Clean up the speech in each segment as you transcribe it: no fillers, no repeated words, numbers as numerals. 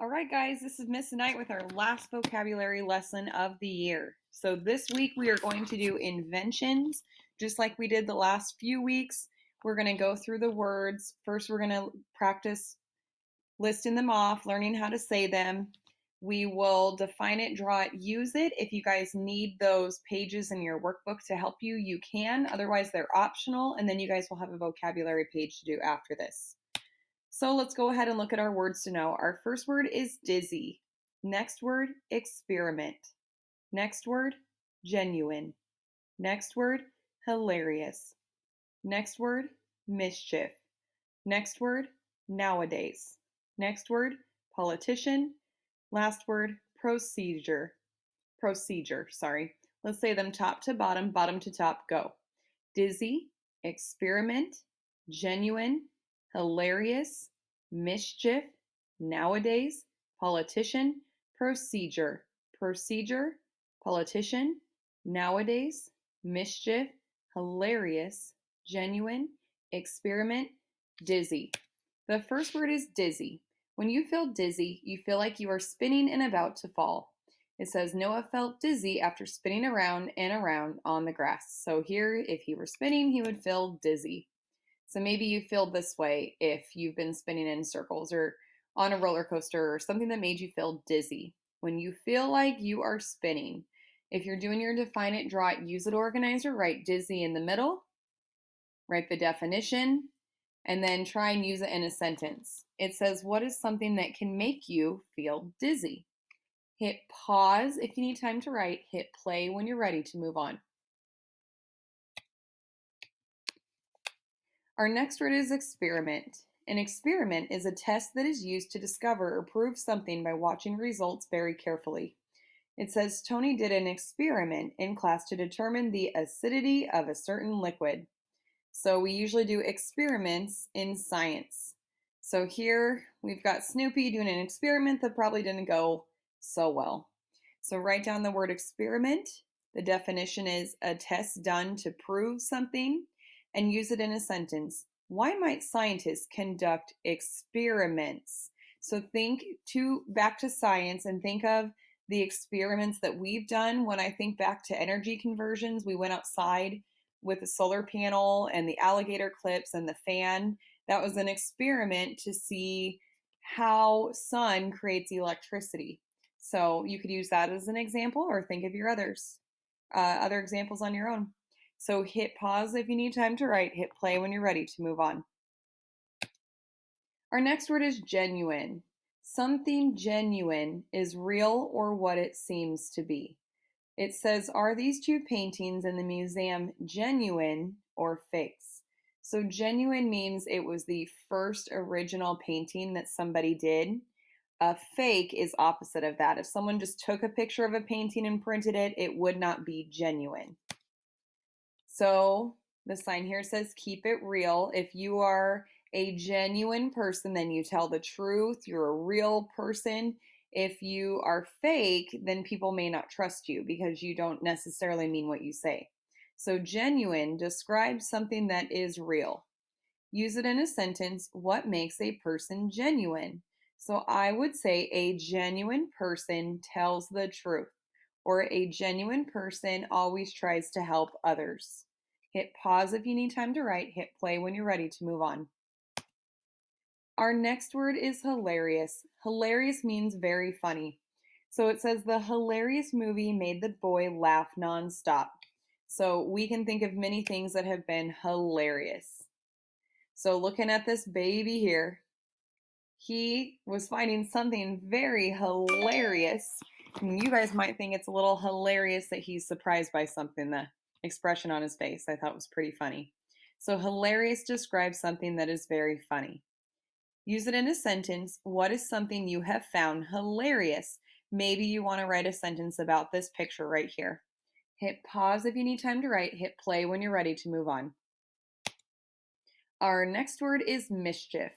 All right, guys, this is Miss Knight with our last vocabulary lesson of the year. So this week we are going to do inventions, just like we did the last few weeks. We're going to go through the words. First, we're going to practice listing them off, learning how to say them. We will define it, draw it, use it. If you guys need those pages in your workbook to help you, you can. Otherwise, they're optional, and then you guys will have a vocabulary page to do after this. So let's go ahead and look at our words to know. Our first word is dizzy. Next word, experiment. Next word, genuine. Next word, hilarious. Next word, mischief. Next word, nowadays. Next word, politician. Last word, procedure. Sorry. Let's say them top to bottom, bottom to top, go. Dizzy, experiment, genuine, hilarious, mischief, nowadays, politician, procedure, politician, nowadays, mischief, hilarious, genuine, experiment, dizzy. The first word is dizzy. When you feel dizzy, you feel like you are spinning and about to fall. It says Noah felt dizzy after spinning around and around on the grass. So here, if he were spinning, he would feel dizzy. So maybe you feel this way if you've been spinning in circles or on a roller coaster or something that made you feel dizzy. When you feel like you are spinning, if you're doing your define it, draw it, use it organizer, write dizzy in the middle, write the definition, and then try and use it in a sentence. It says, what is something that can make you feel dizzy? Hit pause if you need time to write, hit play when you're ready to move on. Our next word is experiment. An experiment is a test that is used to discover or prove something by watching results very carefully. It says Tony did an experiment in class to determine the acidity of a certain liquid. So we usually do experiments in science. So here we've got Snoopy doing an experiment that probably didn't go so well. So write down the word experiment. The definition is a test done to prove something, and use it in a sentence. Why might scientists conduct experiments? So think back to science and think of the experiments that we've done. When I think back to energy conversions, we went outside with the solar panel and the alligator clips and the fan. That was an experiment to see how sun creates electricity. So you could use that as an example, or think of your other examples on your own. So hit pause if you need time to write, hit play when you're ready to move on. Our next word is genuine. Something genuine is real or what it seems to be. It says, are these two paintings in the museum genuine or fakes? So genuine means it was the first original painting that somebody did. A fake is opposite of that. If someone just took a picture of a painting and printed it, it would not be genuine. So the sign here says keep it real. If you are a genuine person, then you tell the truth. You're a real person. If you are fake, then people may not trust you because you don't necessarily mean what you say. So genuine describes something that is real. Use it in a sentence. What makes a person genuine? So I would say a genuine person tells the truth, or a genuine person always tries to help others. Hit pause if you need time to write, hit play when you're ready to move on. Our next word is hilarious. Hilarious means very funny. So it says the hilarious movie made the boy laugh nonstop. So we can think of many things that have been hilarious. So looking at this baby here, he was finding something very hilarious. And you guys might think it's a little hilarious that he's surprised by something. The expression on his face I thought was pretty funny. So hilarious describes something that is very funny. Use it in a sentence. What is something you have found hilarious? Maybe you want to write a sentence about this picture right here. Hit pause if you need time to write. Hit play when you're ready to move on. Our next word is mischief.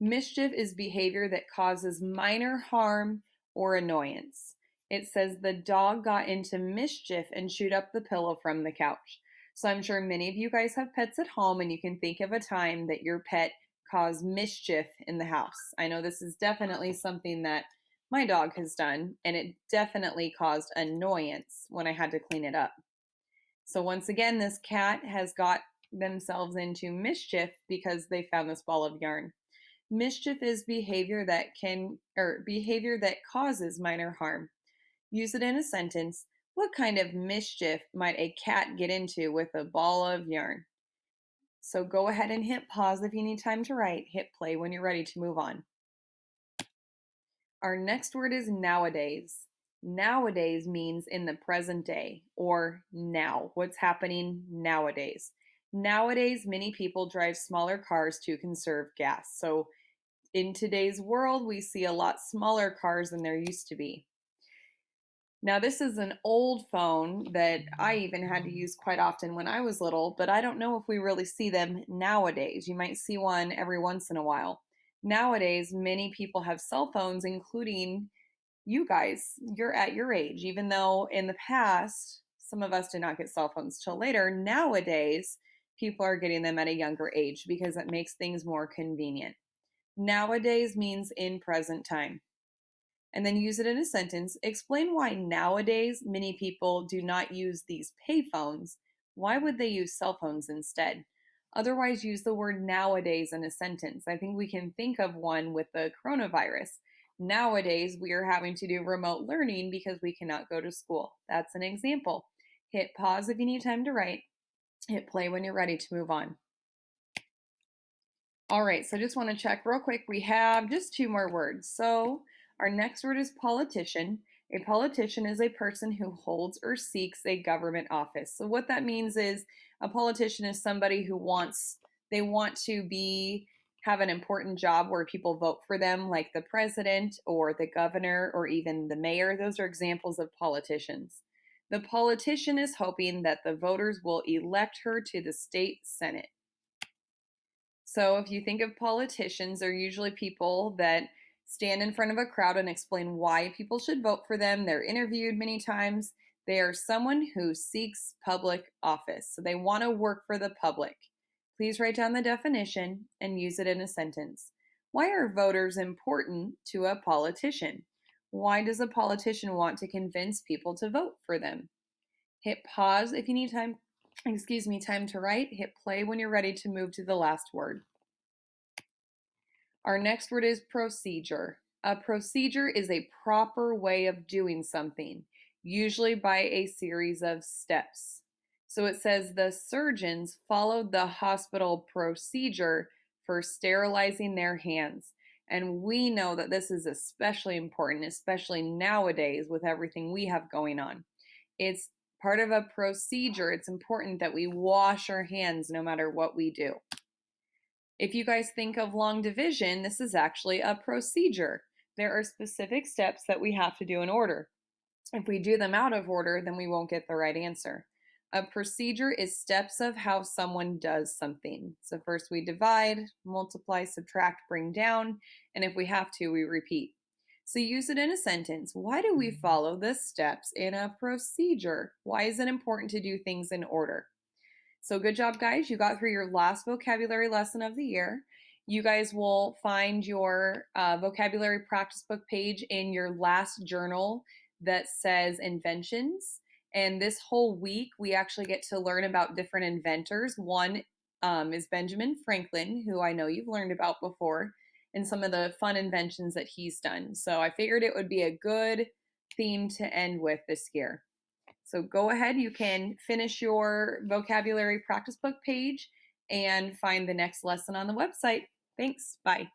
Mischief is behavior that causes minor harm or annoyance. It says the dog got into mischief and chewed up the pillow from the couch. So I'm sure many of you guys have pets at home, and you can think of a time that your pet caused mischief in the house. I know this is definitely something that My dog has done, and it definitely caused annoyance when I had to clean it up. So once again, this cat has got themselves into mischief because they found this ball of yarn. Mischief is behavior that causes minor harm. Use it in a sentence. What kind of mischief might a cat get into with a ball of yarn? So go ahead and hit pause if you need time to write. Hit play when you're ready to move on. Our next word is nowadays. Nowadays means in the present day or now. What's happening nowadays? Nowadays, many people drive smaller cars to conserve gas. So in today's world, we see a lot smaller cars than there used to be. Now, this is an old phone that I even had to use quite often when I was little, but I don't know if we really see them nowadays. You might see one every once in a while. Nowadays, many people have cell phones, including you guys. You're at your age, even though in the past, some of us did not get cell phones till later. Nowadays, people are getting them at a younger age because it makes things more convenient. Nowadays means in present time. And then use it in a sentence. Explain why nowadays many people do not use these payphones. Why would they use cell phones instead? Otherwise, use the word nowadays in a sentence. I think we can think of one with the coronavirus. Nowadays, we are having to do remote learning because we cannot go to school. That's an example. Hit pause if you need time to write. Hit play when you're ready to move on. All right, so just want to check real quick. We have just two more words. So our next word is politician. A politician is a person who holds or seeks a government office. So what that means is a politician is somebody who they want to have an important job where people vote for them, like the president or the governor or even the mayor. Those are examples of politicians. The politician is hoping that the voters will elect her to the state senate. So if you think of politicians, they're usually people that stand in front of a crowd and explain why people should vote for them. They're interviewed many times. They are someone who seeks public office. So they want to work for the public. Please write down the definition and use it in a sentence. Why are voters important to a politician? Why does a politician want to convince people to vote for them? Hit pause if you need time to write. Hit play when you're ready to move to the last word. Our next word is procedure. A procedure is a proper way of doing something, usually by a series of steps. So it says the surgeons followed the hospital procedure for sterilizing their hands. And we know that this is especially important, especially nowadays with everything we have going on. It's part of a procedure. It's important that we wash our hands no matter what we do. If you guys think of long division, this is actually a procedure. There are specific steps that we have to do in order. If we do them out of order, then we won't get the right answer. A procedure is steps of how someone does something. So first we divide, multiply, subtract, bring down, and if we have to, we repeat. So use it in a sentence. Why do we follow the steps in a procedure? Why is it important to do things in order? So good job, guys. You got through your last vocabulary lesson of the year. You guys will find your vocabulary practice book page in your last journal that says inventions. And this whole week, we actually get to learn about different inventors. One is Benjamin Franklin, who I know you've learned about before, and some of the fun inventions that he's done. So I figured it would be a good theme to end with this year. So go ahead, you can finish your vocabulary practice book page and find the next lesson on the website. Thanks, bye.